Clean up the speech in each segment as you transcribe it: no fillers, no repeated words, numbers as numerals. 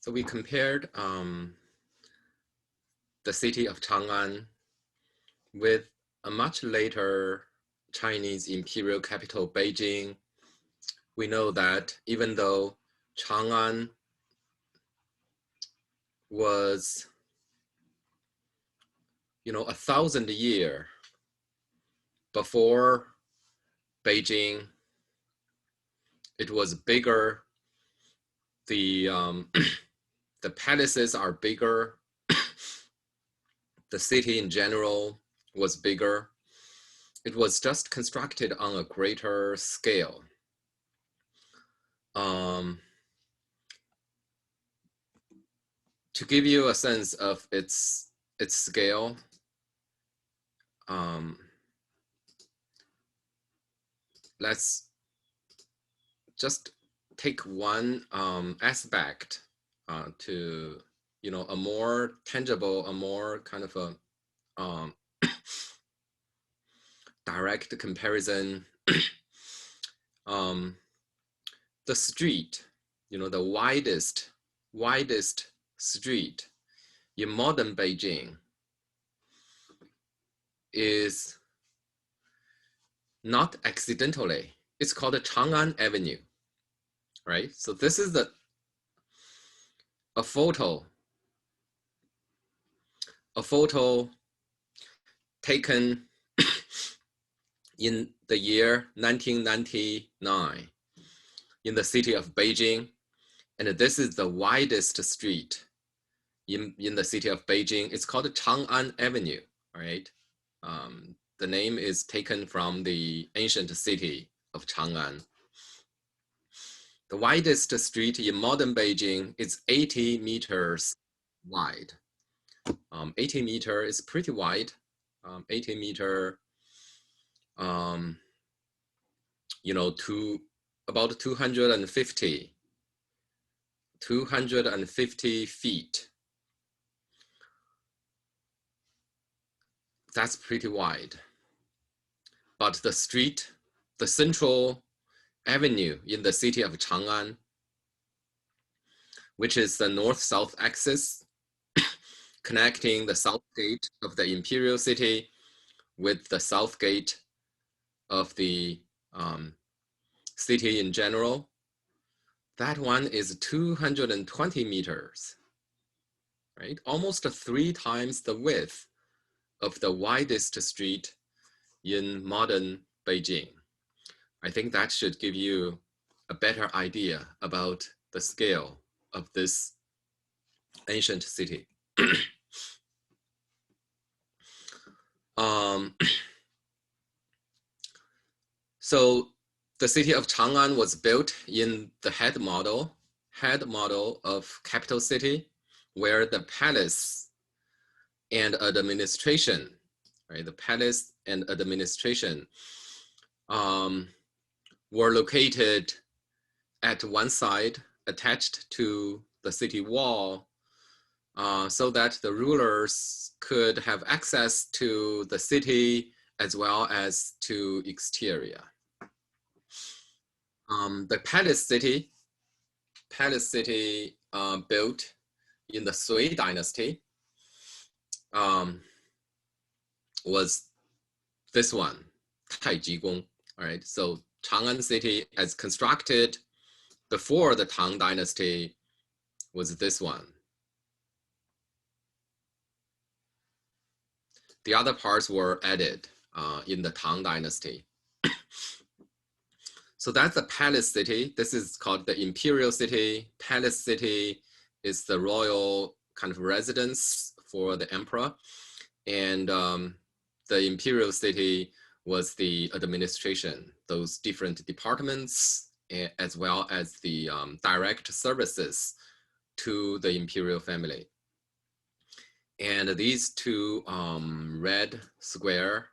So we compared the city of Chang'an with a much later Chinese imperial capital, Beijing. We know that even though Chang'an was, 1,000 years before Beijing, it was bigger. The the palaces are bigger. The city in general was bigger. It was just constructed on a greater scale. To give you a sense of its scale, let's just take one aspect to, a more tangible, a more kind of a direct comparison. The street, the widest street in modern Beijing is not accidentally, it's called the Changan Avenue, right? So this is a photo taken in the year 1999 in the city of Beijing. And this is the widest street in the city of Beijing. It's called Chang'an Avenue, right? The name is taken from the ancient city of Chang'an. The widest street in modern Beijing is 80 meters wide. 80 meter is pretty wide. 80 meter, to about 250 feet. That's pretty wide. But the street, the central avenue in the city of Chang'an, which is the north-south axis, connecting the south gate of the imperial city with the south gate of the city in general, that one is 220 meters, right? Almost 3 times the width of the widest street in modern Beijing. I think that should give you a better idea about the scale of this ancient city. So the city of Chang'an was built in the head model of capital city, where the palace and administration, right? The palace and administration were located at one side, attached to the city wall, so that the rulers could have access to the city as well as to exterior. The palace city built in the Sui Dynasty was this one, Taijigun. All right, so Chang'an city as constructed before the Tang Dynasty was this one. The other parts were added in the Tang Dynasty. So that's the palace city. This is called the imperial city. Palace city is the royal kind of residence for the emperor. And the imperial city was the administration, those different departments, as well as the direct services to the imperial family. And these two red square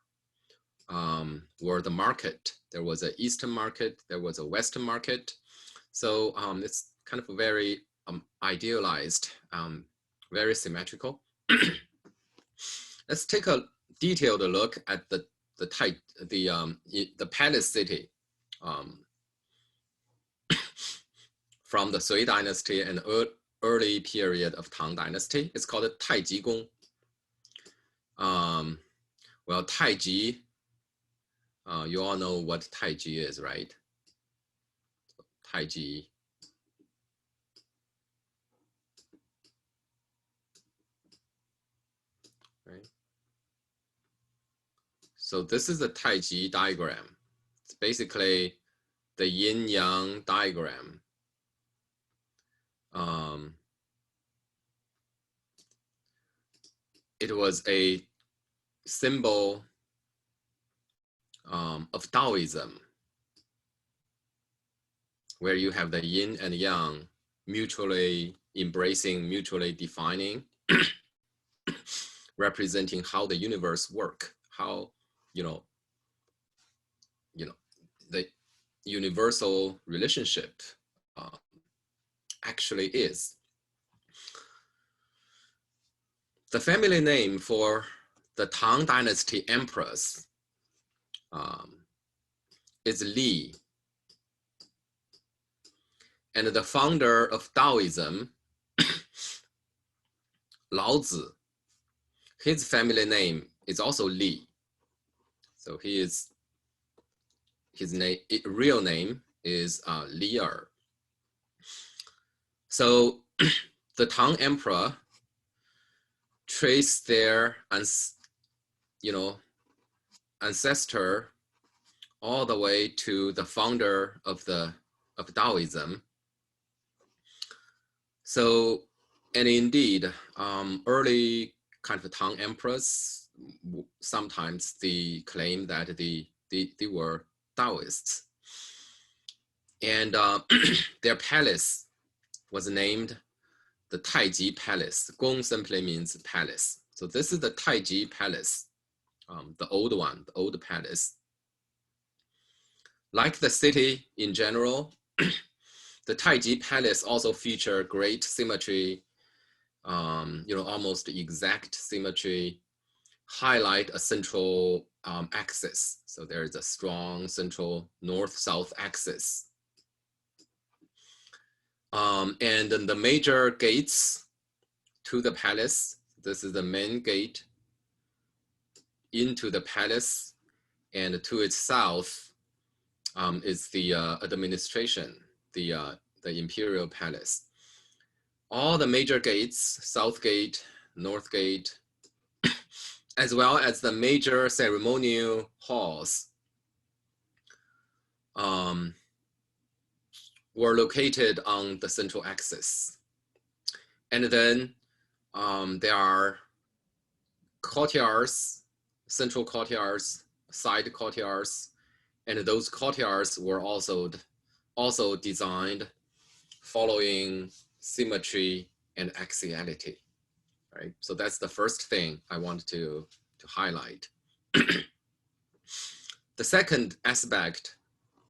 were the market. There was an eastern market, there was a western market. So it's kind of very idealized, very symmetrical. Let's take a detailed look at the palace city from the Sui Dynasty and early period of Tang Dynasty. It's called Taijigun. Well, Taiji, you all know what Taiji is, right? Taiji. Right. So this is the Taiji diagram. It's basically the yin-yang diagram. It was a symbol of Taoism, where you have the yin and yang mutually embracing, mutually defining, representing how the universe works, how the universal relationship actually is. The family name for the Tang Dynasty emperors is Li. And the founder of Taoism, Laozi, his family name is also Li. So his real name is Li Er. So the Tang emperor trace their ancestor all the way to the founder of Taoism. So, and indeed, early kind of Tang emperors, sometimes they claim that they were Taoists. And their palace was named the Taiji Palace. Gong simply means palace. So this is the Taiji Palace, the old one, the old palace. Like the city in general, the Taiji Palace also feature great symmetry, almost exact symmetry, highlight a central axis. So there is a strong central north-south axis. And then the major gates to the palace, this is the main gate into the palace, and to its south is the administration, the Imperial Palace. All the major gates, South Gate, North Gate, as well as the major ceremonial halls were located on the central axis. And then there are courtyards, central courtyards, side courtyards, and those courtyards were also designed following symmetry and axiality, right? So that's the first thing I want to highlight. The second aspect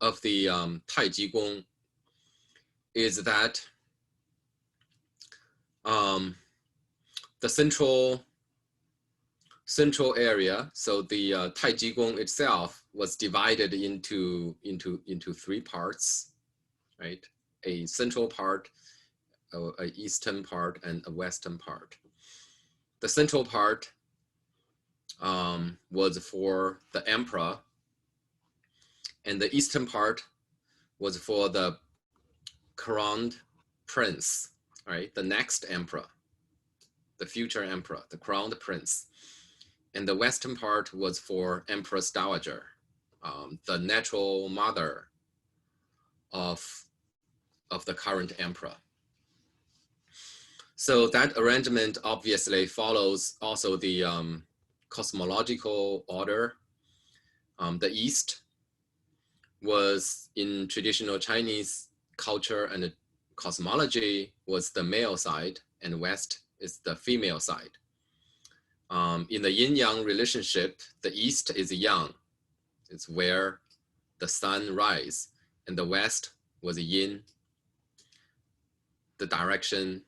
of the Taijigun is that the central area, so the Taijigun itself was divided into three parts, right? A central part, an eastern part, and a western part. The central part was for the emperor, and the eastern part was for the crowned prince, right? The next emperor, the future emperor, the crowned prince. And the western part was for Empress Dowager, the natural mother of the current emperor. So that arrangement obviously follows also the cosmological order. The East was, in traditional Chinese culture and cosmology, was the male side, and West is the female side. In the yin-yang relationship, the East is yang. It's where the sun rises, and the West was yin, the direction,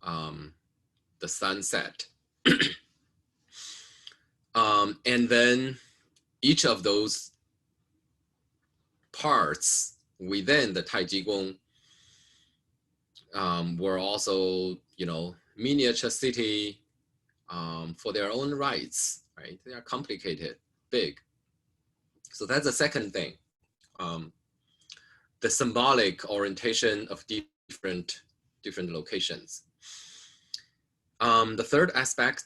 the sunset. And then each of those parts within the Taijigun were also, miniature city for their own rights, right? They are complicated, big. So that's the second thing. The symbolic orientation of different locations. The third aspect,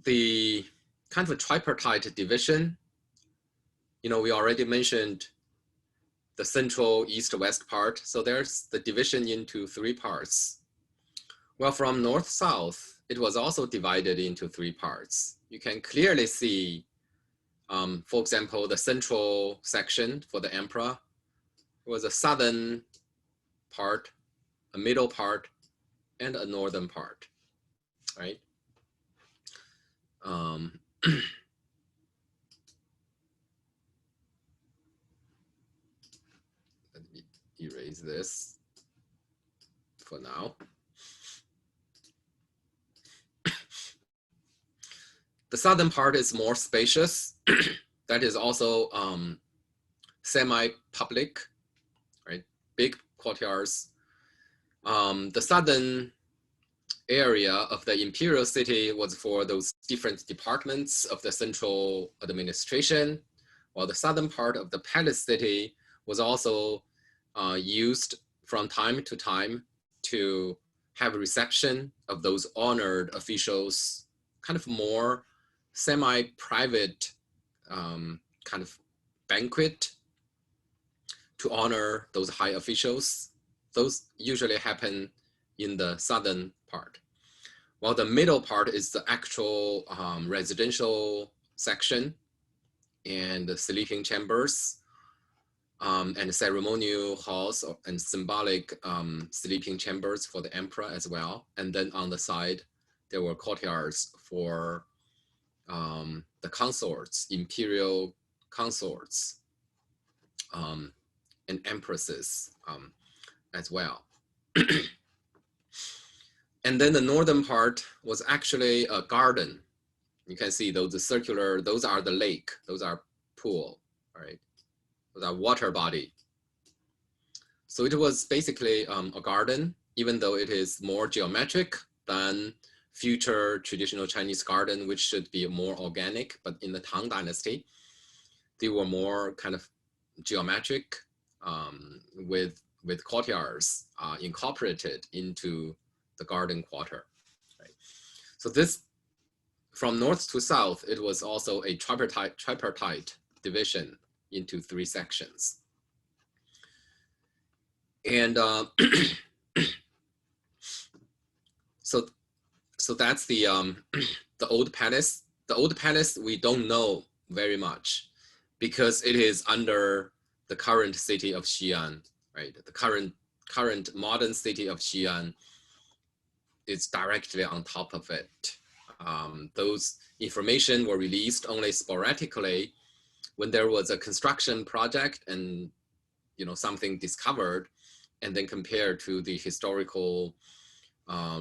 the kind of a tripartite division. We already mentioned the central east-west part. So there's the division into three parts. Well, from north-south, it was also divided into three parts. You can clearly see, for example, the central section for the emperor was a southern part, a middle part, and a northern part, right? Let me erase this for now. The southern part is more spacious. That is also semi-public, right? Big courtyards. The southern area of the imperial city was for those different departments of the central administration, while the southern part of the palace city was also used from time to time to have a reception of those honored officials, kind of more semi-private kind of banquet to honor those high officials. Those usually happen in the southern part. While the middle part is the actual residential section and the sleeping chambers and ceremonial halls and symbolic sleeping chambers for the emperor as well. And then on the side, there were courtyards for the consorts, imperial consorts, and empresses as well. And then the northern part was actually a garden. You can see those circular, those are the lake, those are pool, right? Those are water body. So it was basically a garden, even though it is more geometric than future traditional Chinese garden, which should be more organic. But in the Tang Dynasty, they were more kind of geometric with courtyards incorporated into the garden quarter. Right? So this, from north to south, it was also a tripartite division into three sections. And so that's the old palace. The old palace, we don't know very much because it is under the current city of Xi'an, right? The current modern city of Xi'an is directly on top of it. Those information were released only sporadically when there was a construction project and something discovered, and then compared to the historical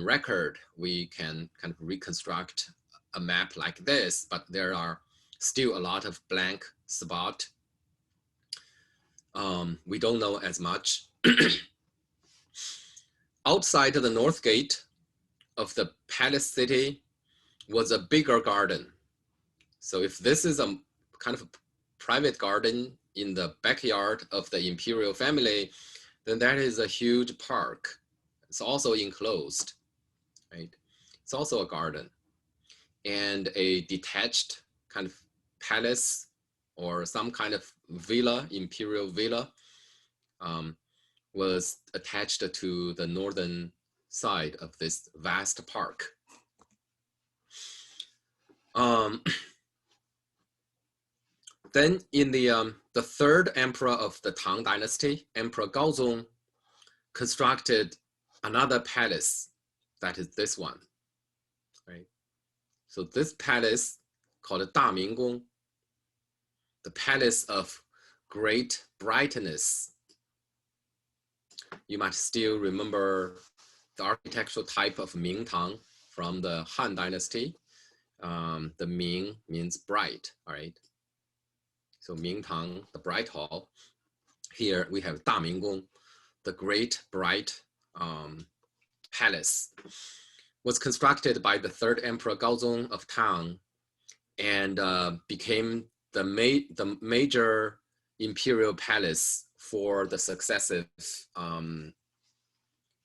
record, we can kind of reconstruct a map like this, but there are still a lot of blank spot. We don't know as much. Outside of the north gate of the palace city was a bigger garden. So if this is a kind of a private garden in the backyard of the imperial family, then that is a huge park. It's also enclosed, right? It's also a garden. And a detached kind of palace or some kind of villa, imperial villa, was attached to the northern side of this vast park. Then in the third emperor of the Tang Dynasty, Emperor Gaozong, constructed another palace, that is this one, right? So this palace called Damingong, the palace of great brightness. You might still remember the architectural type of Mingtang from the Han Dynasty. The Ming means bright, all right? So Mingtang, the bright hall. Here we have Damingong, the great bright Palace, was constructed by the third emperor Gaozong of Tang, and became the major imperial palace for the successive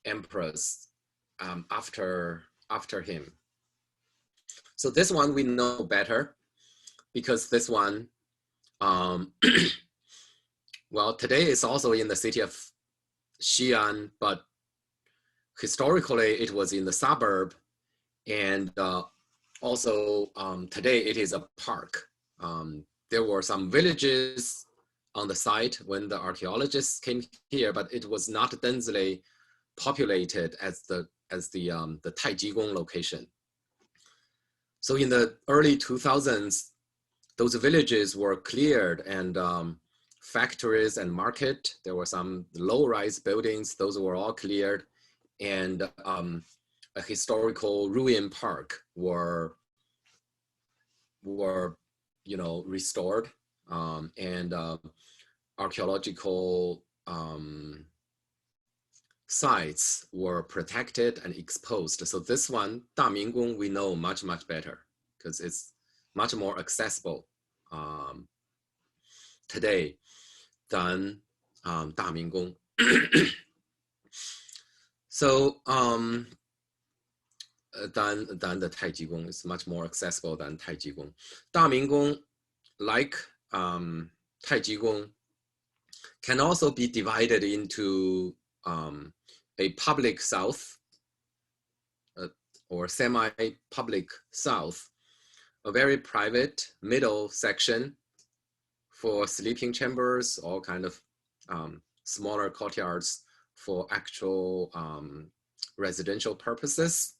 emperors after him. So this one we know better, because this one, well, today it's also in the city of Xi'an, but historically it was in the suburb, and also today it is a park. There were some villages on the site when the archaeologists came here, but it was not densely populated as the Taijigun location. So in the early 2000s, those villages were cleared, and factories and market, there were some low-rise buildings, those were all cleared, and a historical ruin park were restored, and archaeological sites were protected and exposed. So this one, Daminggung, we know much better, because it's much more accessible today than Daminggung. So than the Taijigun, is much more accessible than Taijigun. Daminggung, like Taijigun, can also be divided into a public south or semi-public south, a very private middle section for sleeping chambers, all kind of smaller courtyards for actual residential purposes.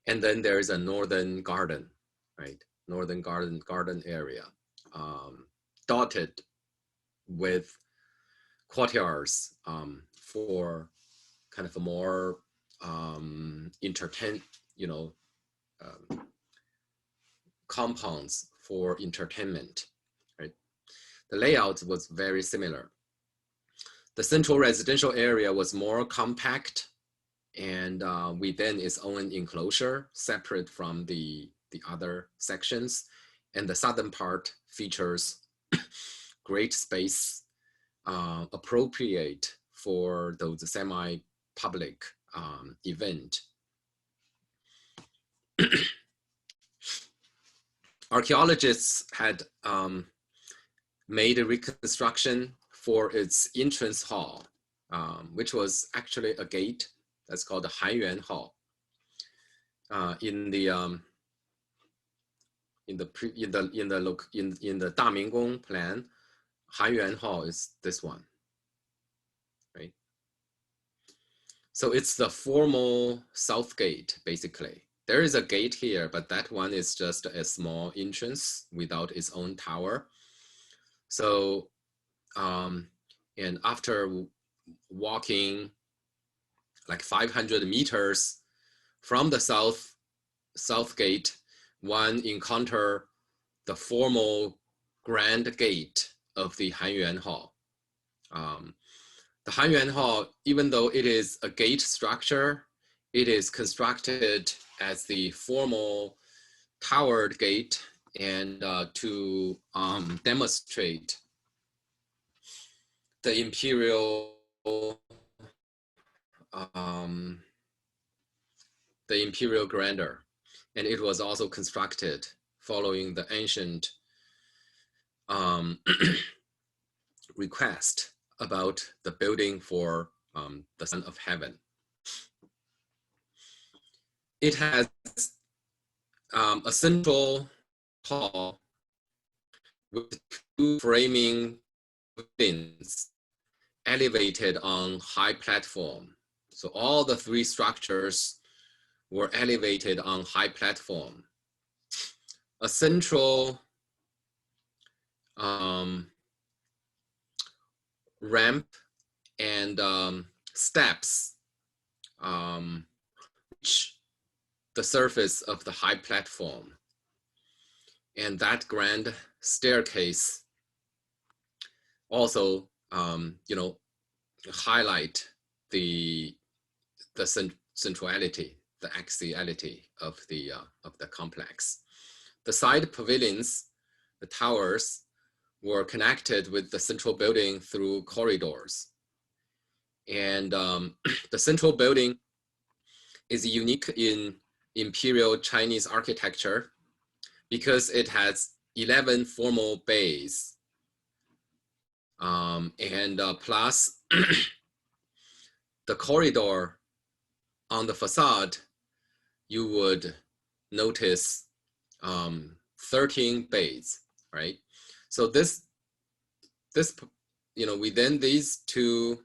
And then there is a northern garden, right? Northern garden area, dotted with courtyards for kind of a more compounds for entertainment, right? The layout was very similar. The central residential area was more compact, and within its own enclosure, separate from the other sections. And the southern part features great space appropriate for those semi-public event. Archaeologists had made a reconstruction for its entrance hall, which was actually a gate that's called the Hymen Hall. In the Daminggung plan, Hymen Hall is this one, right? So it's the formal south gate, basically. There is a gate here, but that one is just a small entrance without its own tower. So, and after walking like 500 meters from the south gate, one encounter the formal grand gate of the Hymen Hall. The Hymen Hall, even though it is a gate structure, it is constructed as the formal towered gate, and to demonstrate the imperial grandeur. And it was also constructed following the ancient request about the building for the Son of Heaven. It has a central hall with two framing pavilions elevated on high platform. So all the three structures were elevated on high platform. A central ramp and steps reach the surface of the high platform. And that grand staircase also, highlight the centrality, the axiality of the complex. The side pavilions, the towers, were connected with the central building through corridors. And the central building is unique in Imperial Chinese architecture because it has 11 formal bays. Plus the corridor on the facade, you would notice 13 bays, right? So this, within these two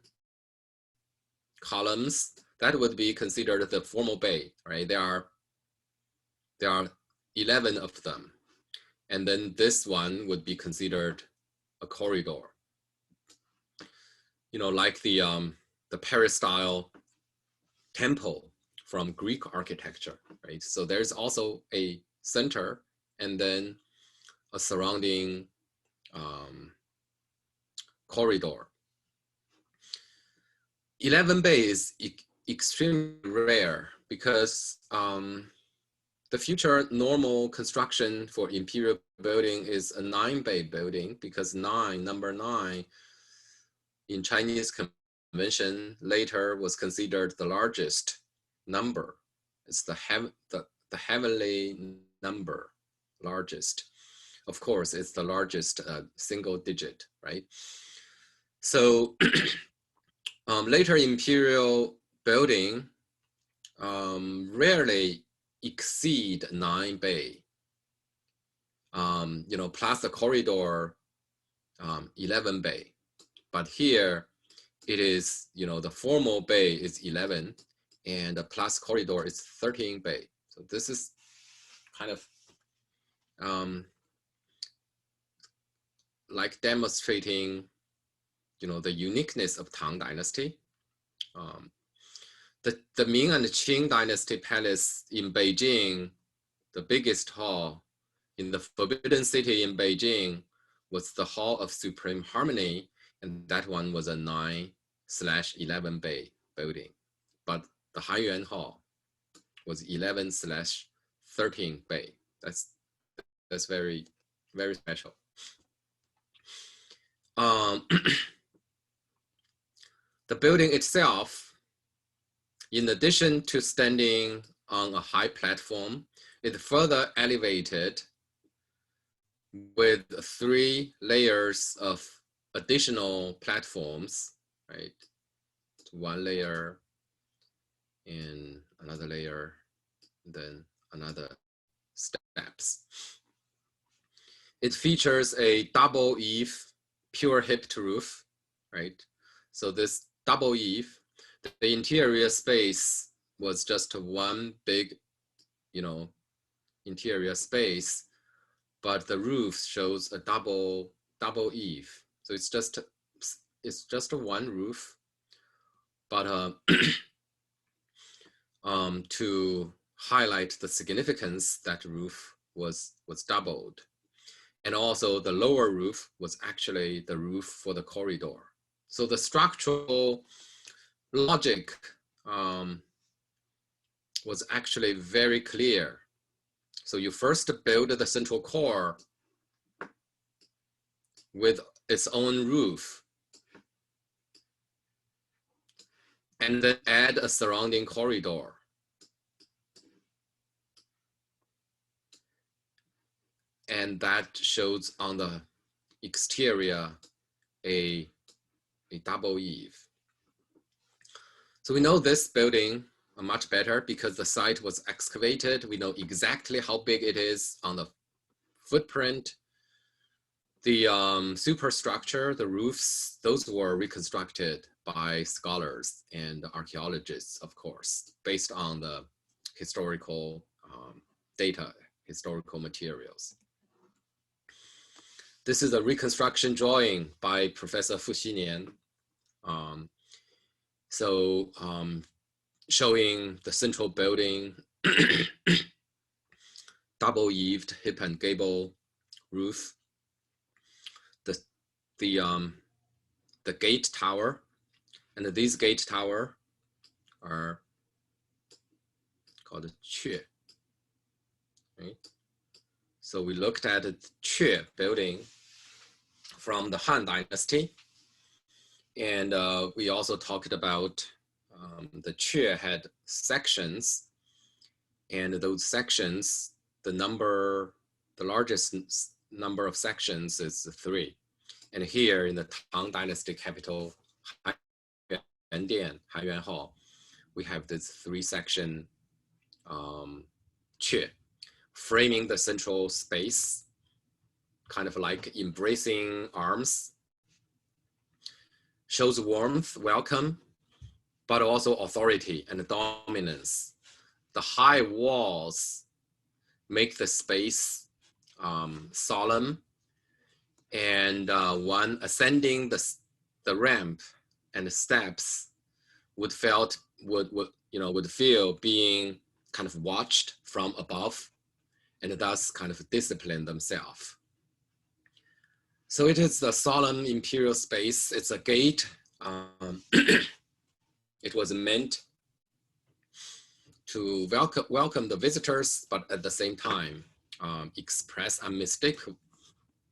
columns, that would be considered the formal bay, right? There are 11 of them. And then this one would be considered a corridor. Like the peristyle temple from Greek architecture, right? So there's also a center and then a surrounding corridor. 11 bays is extremely rare because the future normal construction for imperial building is a 9-bay building, because number 9 in Chinese convention later was considered the largest number. It's the heavenly number, largest. Of course, it's the largest single digit, right? So later imperial building rarely exceed 9 bay. Plus the corridor, 11 bay. But here it is, the formal bay is 11 and the plus corridor is 13 bay. So this is kind of like demonstrating, the uniqueness of Tang Dynasty. The Ming and Qing Dynasty Palace in Beijing, the biggest hall in the Forbidden City in Beijing, was the Hall of Supreme Harmony, and that one was a 9/11 bay building. But the Haiyuan Hall was 11/13 bay. That's very, very special. The building itself, in addition to standing on a high platform, it further elevated with 3 layers of additional platforms, right? 1 layer and another layer, and then another steps. It features a double eave, pure hipped roof, right? So this double eave, the interior space was just one big, interior space, but the roof shows a double eave. So it's just a one roof, but to highlight the significance, that roof was doubled. And also the lower roof was actually the roof for the corridor. So the structural logic was actually very clear. So you first build the central core with its own roof, and then add a surrounding corridor. And that shows on the exterior a double eave. So we know this building much better because the site was excavated. We know exactly how big it is on the footprint. The superstructure, the roofs, those were reconstructed by scholars and archaeologists, of course, based on the historical data, historical materials. This is a reconstruction drawing by Professor Fu Xinian. Showing the central building, double-eaved hip and gable roof, the gate tower, and these gate tower are called Que. Right? So we looked at the Que building from the Han Dynasty. And we also talked about the Que had sections, and those sections, the largest number of sections is 3. And here in the Tang Dynasty capital, Hymen Hall, we have this 3-section Que, framing the central space, kind of like embracing arms, shows warmth, welcome, but also authority and dominance. The high walls make the space solemn, and one ascending the ramp and the steps would feel being kind of watched from above, and thus kind of discipline themselves. So it is the solemn imperial space. It's a gate. It was meant to welcome the visitors, but at the same time express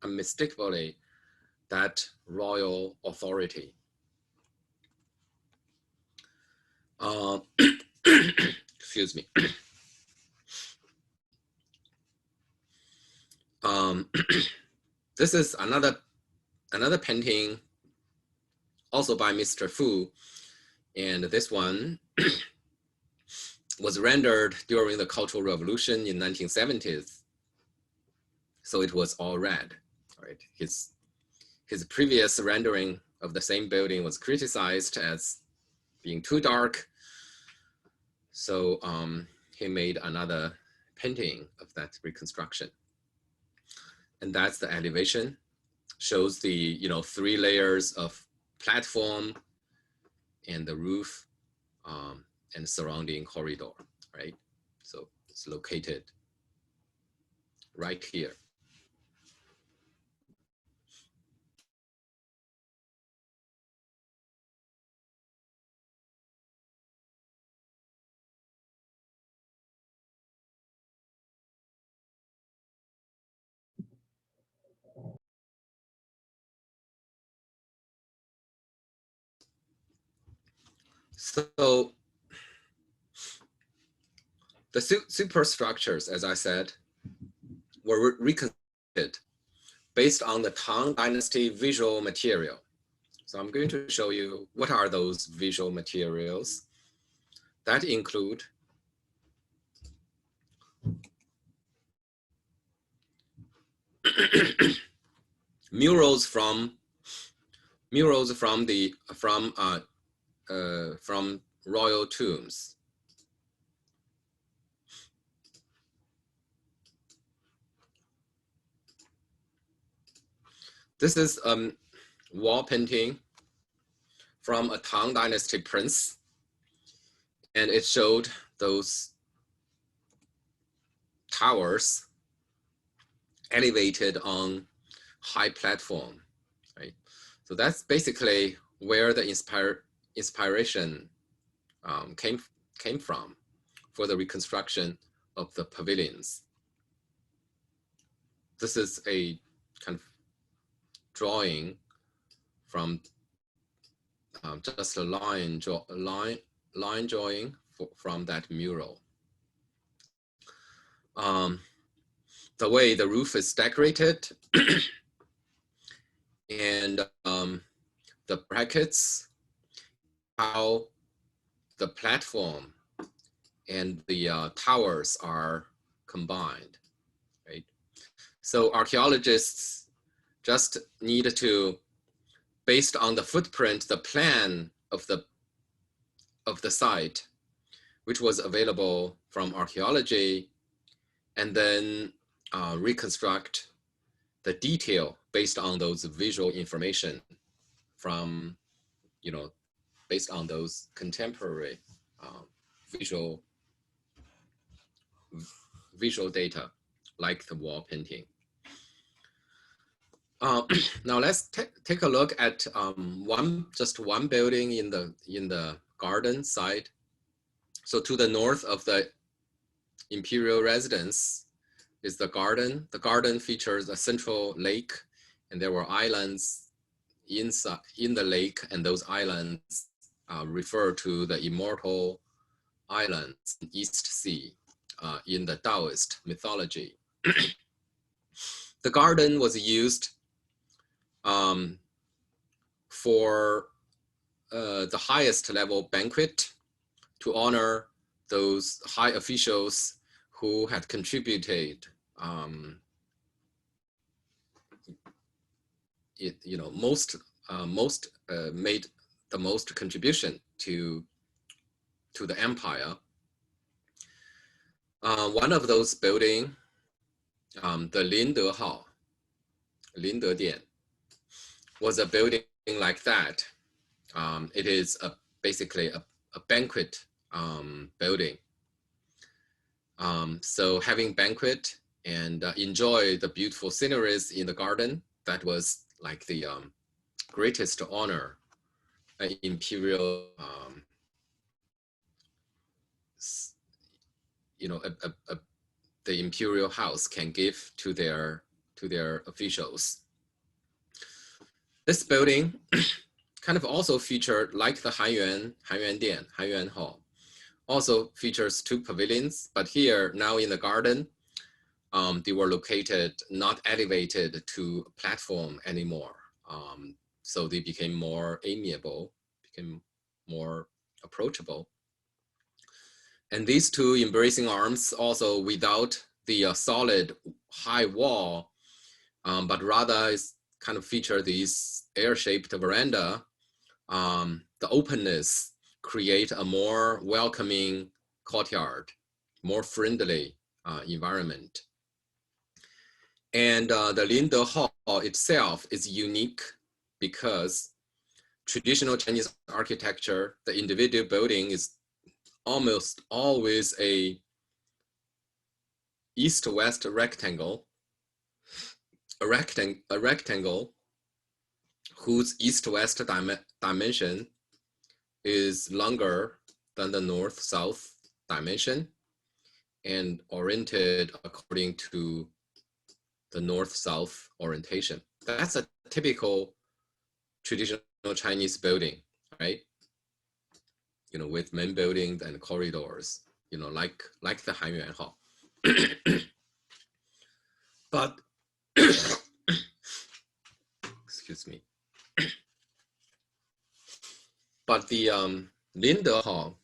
unmistakably that royal authority. Excuse me. This is another painting, also by Mr. Fu, and this one was rendered during the Cultural Revolution in 1970s. So it was all red. Right? His previous rendering of the same building was criticized as being too dark. So he made another painting of that reconstruction. And that's the elevation. Shows the 3 layers of platform and the roof and surrounding corridor, right? So it's located right here. So the superstructures, as I said, were reconstructed based on the Tang Dynasty visual material. So I'm going to show you what are those visual materials that include murals from royal tombs. This is wall painting from a Tang Dynasty prince, and it showed those towers elevated on high platform, right? So that's basically where the inspiration came from for the reconstruction of the pavilions. This is a kind of drawing from just a line drawing from that mural. The way the roof is decorated and the brackets, how the platform and the towers are combined, right? So archaeologists just need to, based on the footprint, the plan of the site, which was available from archaeology, and then reconstruct the detail based on those visual information from, based on those contemporary visual data, like the wall painting. Now let's take a look at just one building in the garden side. So to the north of the imperial residence is the garden. The garden features a central lake, and there were islands inside in the lake, and those islands refer to the immortal islands in East Sea in the Taoist mythology. The garden was used for the highest level banquet to honor those high officials who had contributed, made the most contribution to the empire. One of those buildings, the Lindo Hall, Linde Dian, was a building like that. It is basically a banquet building. So having banquet and enjoy the beautiful sceneries in the garden, that was like the greatest honor an imperial, the imperial house can give to their officials. This building kind of also featured, like the Haiyuan Dian, Haiyuan Hall, also features 2 pavilions, but here now in the garden, they were located, not elevated to a platform anymore. So they became more amiable, became more approachable. And these 2 embracing arms also without the solid high wall, but rather is kind of feature these air-shaped veranda. The openness create a more welcoming courtyard, more friendly environment. And the Lindo Hall itself is unique because traditional Chinese architecture, the individual building is almost always a east-west rectangle, a rectangle whose east-west dimension is longer than the north-south dimension and oriented according to the north-south orientation. That's a typical traditional Chinese building, right? With main buildings and corridors, like the Hymen Hall. But, excuse me. But the Lindo Hall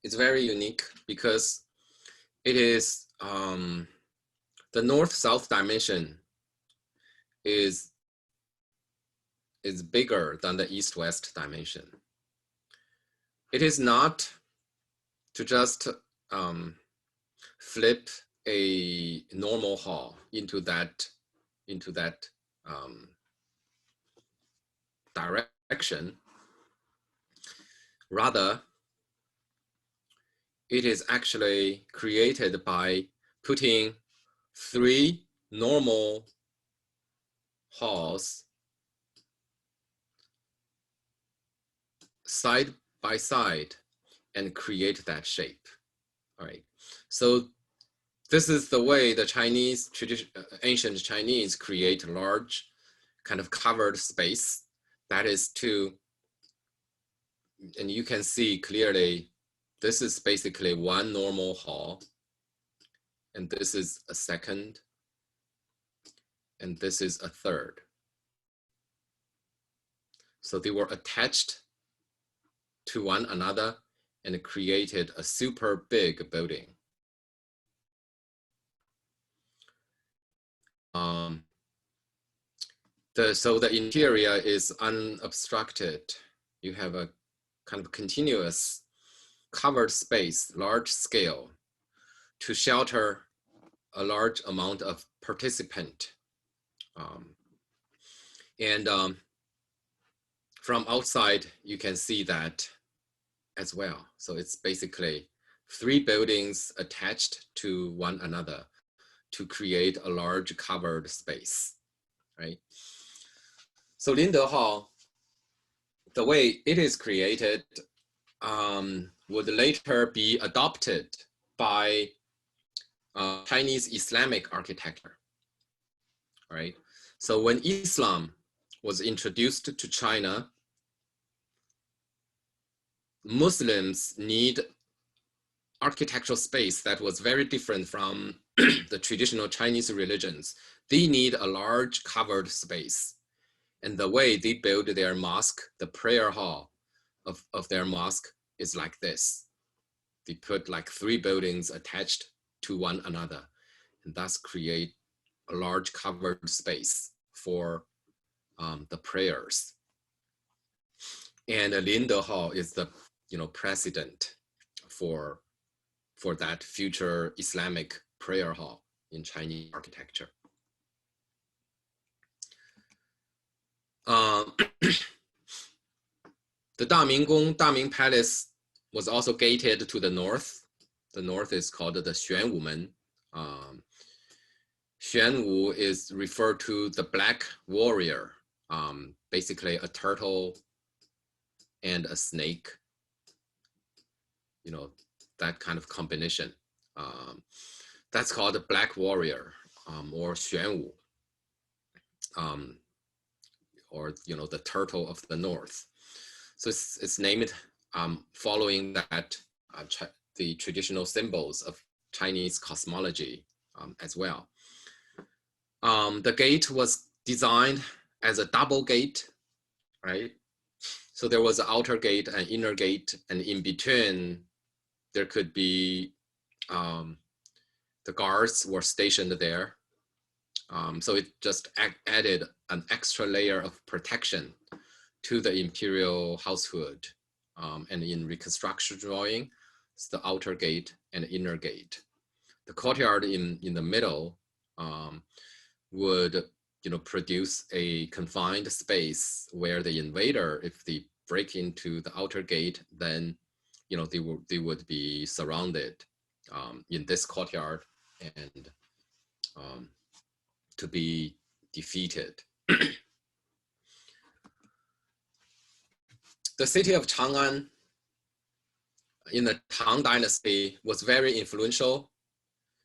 is very unique because it is the north-south dimension is bigger than the east-west dimension. It is not to just flip a normal hall into that direction. Rather, it is actually created by putting 3 normal halls side by side and create that shape. All right. So this is the way the Chinese ancient Chinese create large kind of covered space. That is to, and you can see clearly, this is basically 1 normal hall, and this is a second, and this is a third. So they were attached to one another and created a super big building. So the interior is unobstructed. You have a kind of continuous covered space, large scale, to shelter a large amount of participant. From outside, you can see that as well. So it's basically 3 buildings attached to one another to create a large covered space, right? So Lindo Hall, the way it is created, would later be adopted by Chinese Islamic architecture, right? So when Islam was introduced to China, Muslims need architectural space that was very different from the traditional Chinese religions. They need a large covered space. And the way they build their mosque, the prayer hall of their mosque is like this. They put like 3 buildings attached to one another, and thus create a large covered space for the prayers. And Lindo Hall is the precedent for that future Islamic prayer hall in Chinese architecture. The Daming Palace was also gated to the north. The north is called the Xuanwu Men. Xuanwu is referred to the black warrior, basically a turtle and a snake, that kind of combination. That's called the black warrior, or Xuanwu, or the turtle of the north. So it's named following that the traditional symbols of Chinese cosmology as well. The gate was designed as a double gate, right? So there was an outer gate and inner gate, and in between there could be the guards were stationed there. So it just added an extra layer of protection to the imperial household. And in reconstruction drawing, it's the outer gate and inner gate. The courtyard in the middle would produce a confined space where the invader, if they break into the outer gate, then they would be surrounded in this courtyard and to be defeated. The city of Chang'an in the Tang Dynasty was very influential.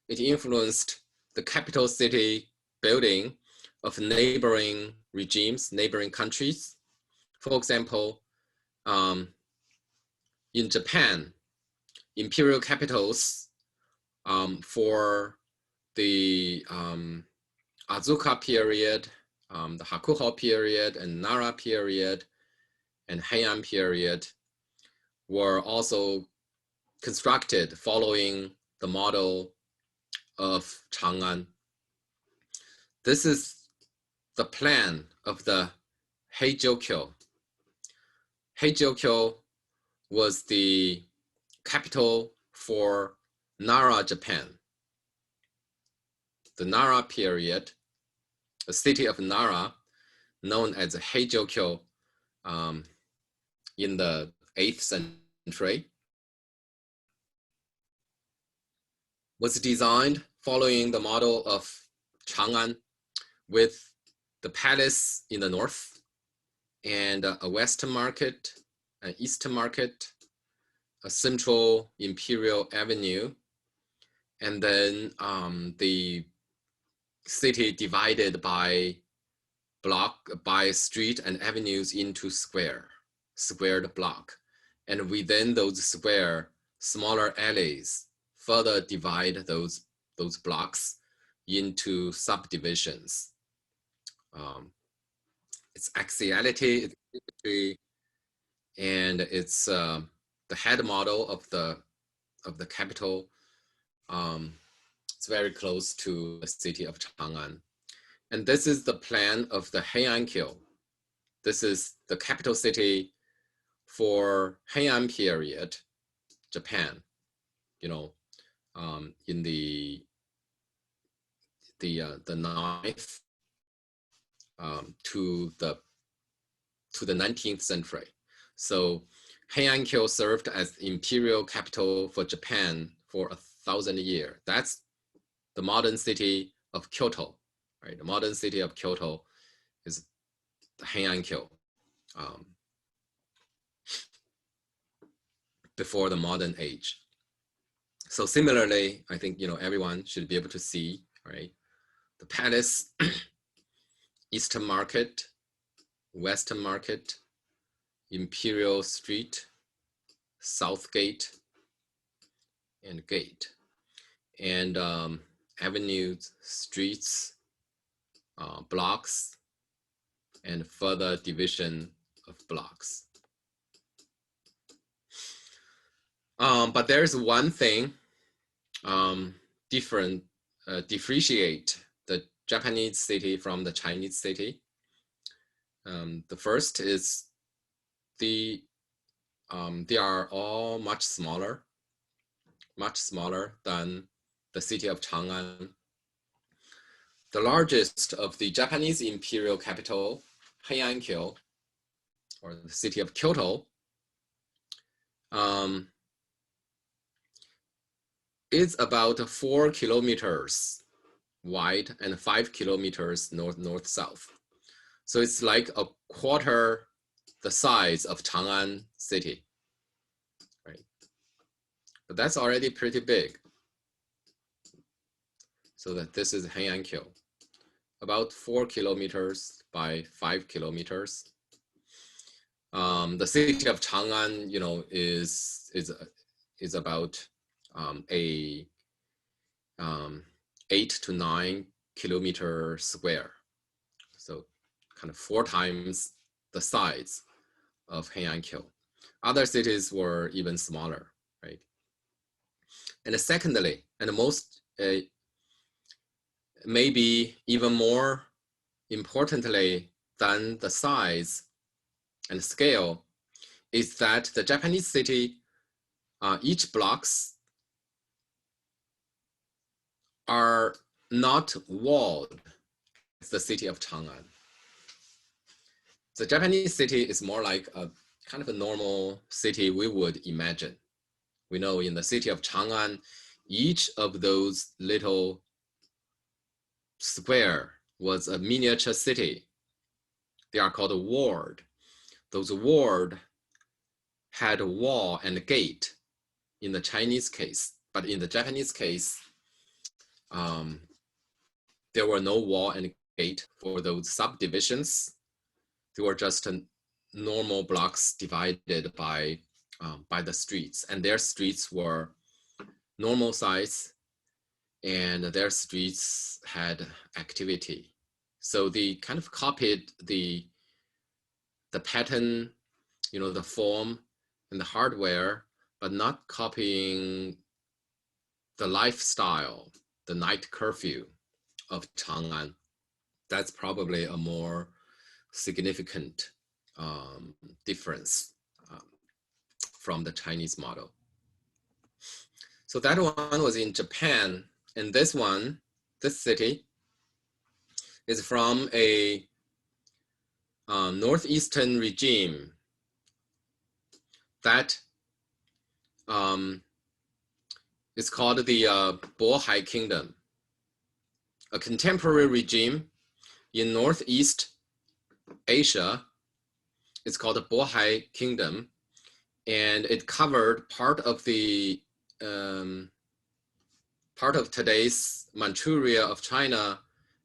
It influenced the capital city building of neighboring regimes, neighboring countries. For example, in Japan, imperial capitals for the Azuka period, the Hakuho period, and Nara period, and Heian period were also constructed following the model of Chang'an. This is the plan of the Heijokyo. Heijokyo was the capital for Nara, Japan. The Nara period, the city of Nara, known as Heijokyo, in the 8th century, was designed following the model of Chang'an, with the palace in the north and a western market, an eastern market, a central imperial avenue, and then the city divided by street and avenues into squared block. And within those smaller alleys further divide those blocks into subdivisions. It's axiality, it's symmetry, and it's the head model of the capital. It's very close to the city of Chang'an. And this is the plan of the Heinkel. This is the capital city for Heian period, Japan. In the 9th to the 19th century. So Heinkel served as imperial capital for Japan for 1,000 years. That's the modern city of Kyoto, right? The modern city of Kyoto is the Heinkel. before the modern age. So similarly, I think, everyone should be able to see, right? The palace, Eastern Market, Western Market, Imperial Street, South Gate, and Gate, and avenues, streets, blocks, and further division of blocks. But there's one thing differentiate the Japanese city from the Chinese city. The first is they are all much smaller than the city of Chang'an. The largest of the Japanese imperial capital, Heinkel, or the city of Kyoto, is about 4 kilometers wide and 5 kilometers north-south. So it's like a quarter the size of Chang'an city, right? But that's already pretty big. So that this is Heinkel, about 4 kilometers by 5 kilometers. The city of Chang'an, is about 8 to 9 kilometer square. So kind of 4 times the size of Heinkel. Other cities were even smaller, right? And secondly, and most, maybe even more importantly than the size and scale, is that the Japanese city, each blocks are not walled as the city of Chang'an. The Japanese city is more like a kind of a normal city we would imagine. We know in the city of Chang'an, each of those little square was a miniature city. They are called a ward. Those ward had a wall and a gate in the Chinese case, but in the Japanese case, there were no wall and gate for those subdivisions. They were just normal blocks divided by the streets, and their streets were normal size, and their streets had activity. So they kind of copied the pattern, the form and the hardware, but not copying the lifestyle, the night curfew of Chang'an. That's probably a more significant difference from the Chinese model. So that one was in Japan, and this city is from a northeastern regime that is called the Bohai Kingdom, a contemporary regime in Northeast Asia. It's called the Bohai Kingdom, and it covered part of the part of today's Manchuria of China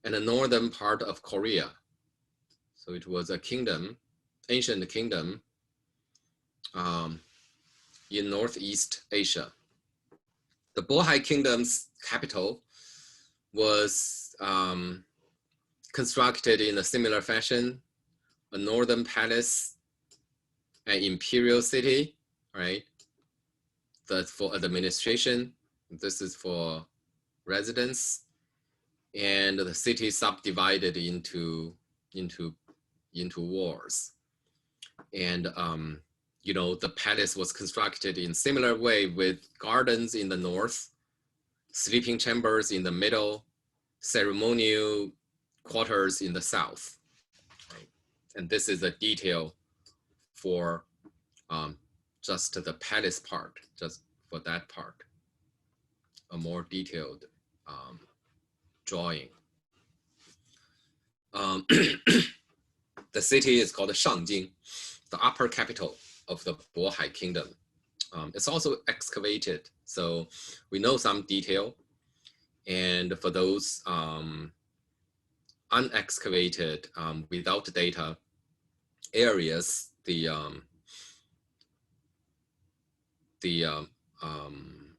and the northern part of Korea. So it was a kingdom, ancient kingdom in Northeast Asia. The Bohai Kingdom's capital was constructed in a similar fashion, a northern palace, an imperial city, right? That's for administration. This is for residence, and the city subdivided into wards. And the palace was constructed in similar way, with gardens in the north, sleeping chambers in the middle, ceremonial quarters in the south. Right? And this is a detail for just the palace part, just for that part, a more detailed drawing. The city is called Shangjing, the upper capital of the Bohai Kingdom. It's also excavated, so we know some detail. And for those unexcavated, without data areas, the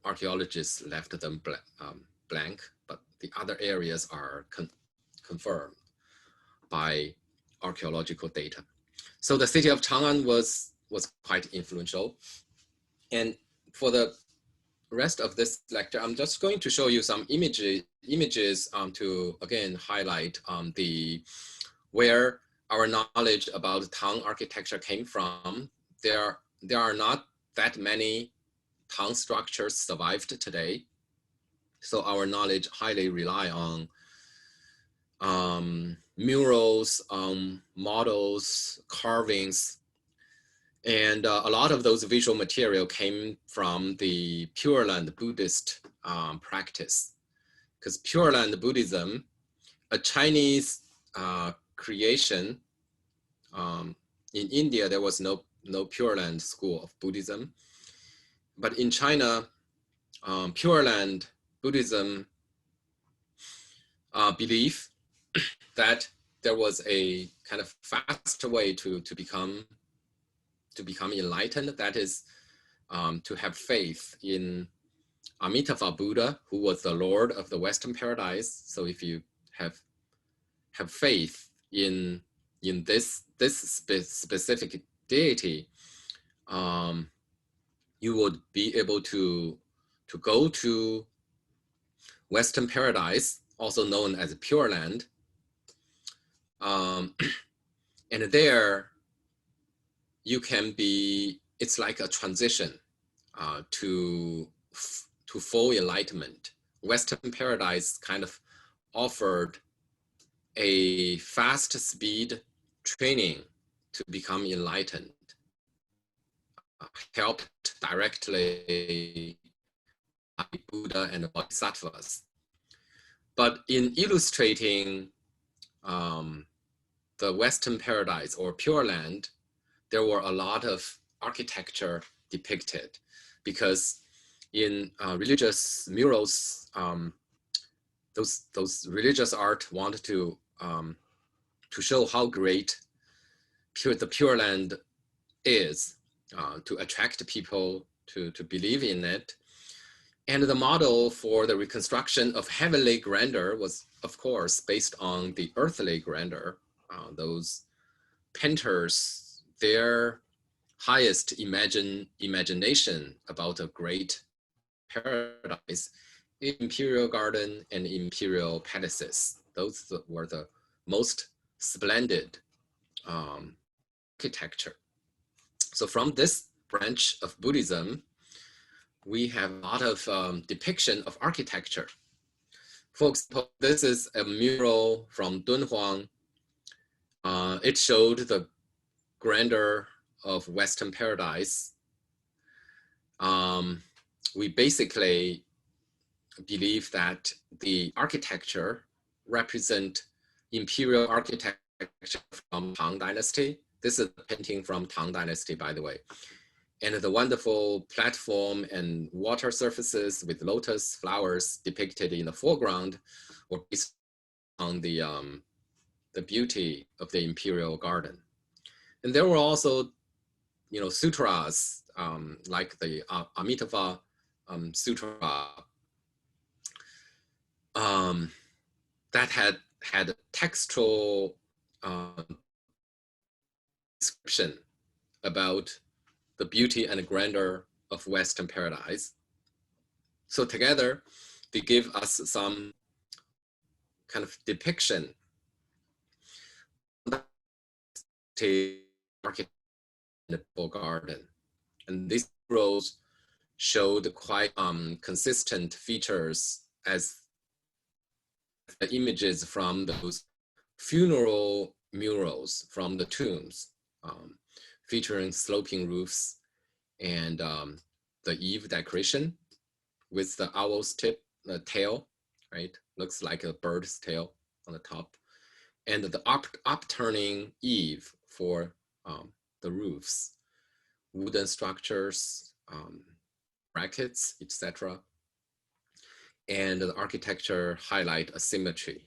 archaeologists left them blank, but the other areas are confirmed by archaeological data. So the city of Chang'an was quite influential. And for the rest of this lecture, I'm just going to show you some images to again highlight where our knowledge about Tang architecture came from. There are not that many Tang structures survived today, so our knowledge highly rely on murals, models, carvings, and a lot of those visual material came from the Pure Land Buddhist practice, because Pure Land Buddhism, a Chinese creation. In India, there was no Pure Land school of Buddhism, but in China, Pure Land Buddhism belief that there was a kind of fast way to become enlightened. That is to have faith in Amitabha Buddha, who was the Lord of the Western Paradise. So if you have faith in this specific deity, you would be able to go to Western Paradise, also known as Pure Land, and there you can be. It's like a transition to full enlightenment. Western Paradise kind of offered a fast speed training to become enlightened, helped directly by Buddha and Bodhisattvas. But in illustrating the Western Paradise or Pure Land, there were a lot of architecture depicted, because in religious murals, those religious art wanted to show how great the Pure Land is, to attract people to believe in it. And the model for the reconstruction of heavenly grandeur was, of course, based on the earthly grandeur. Those painters, their highest imagination about a great paradise, Imperial Garden and Imperial Palaces. Those were the most splendid architecture. So from this branch of Buddhism, we have a lot of depiction of architecture. For example, this is a mural from Dunhuang. It showed the grandeur of Western Paradise. We basically believe that the architecture represent imperial architecture from Tang Dynasty. This is a painting from Tang Dynasty, by the way. And the wonderful platform and water surfaces with lotus flowers depicted in the foreground were based on the beauty of the imperial garden. And there were also, sutras like the Amitabha Sutra that had textual description about the beauty and grandeur of Western Paradise. So together, they give us some kind of depiction of the garden. And these murals showed quite consistent features as the images from those funeral murals from the tombs, featuring sloping roofs and the eave decoration with the owl's tail, right? Looks like a bird's tail on the top. And the upturning eave for the roofs, wooden structures, brackets, etc. And the architecture highlight a symmetry,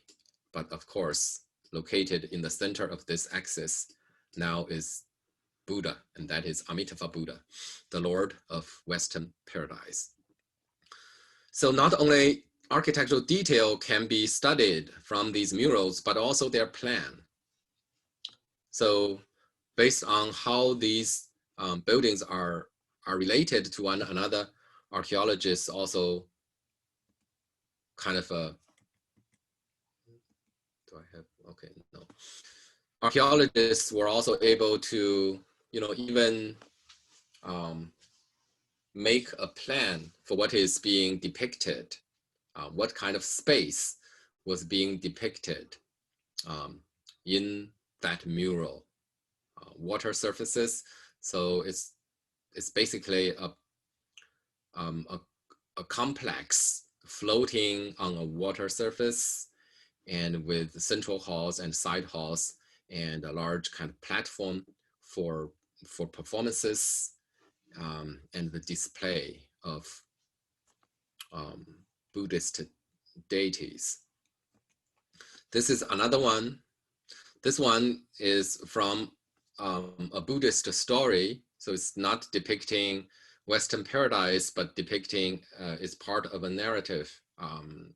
but of course, located in the center of this axis now is Buddha, and that is Amitabha Buddha, the Lord of Western Paradise. So not only architectural detail can be studied from these murals, but also their plan. So based on how these buildings are related to one another, archaeologists also kind of do I have, okay, no. Archaeologists were also able to, even make a plan for what is being depicted, what kind of space was being depicted in that mural. Water surfaces, so it's basically a complex floating on a water surface, and with central halls and side halls and a large kind of platform for performances and the display of Buddhist deities. This is another one. This one is from a Buddhist story, so it's not depicting Western paradise, but depicting is part of a narrative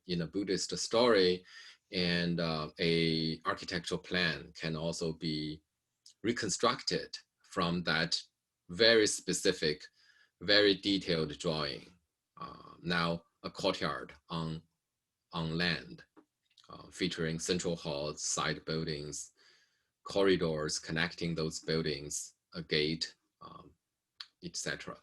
in a Buddhist story, and a architectural plan can also be reconstructed from that very specific, very detailed drawing. Now a courtyard on land, featuring central halls, side buildings, corridors connecting those buildings, a gate, etc.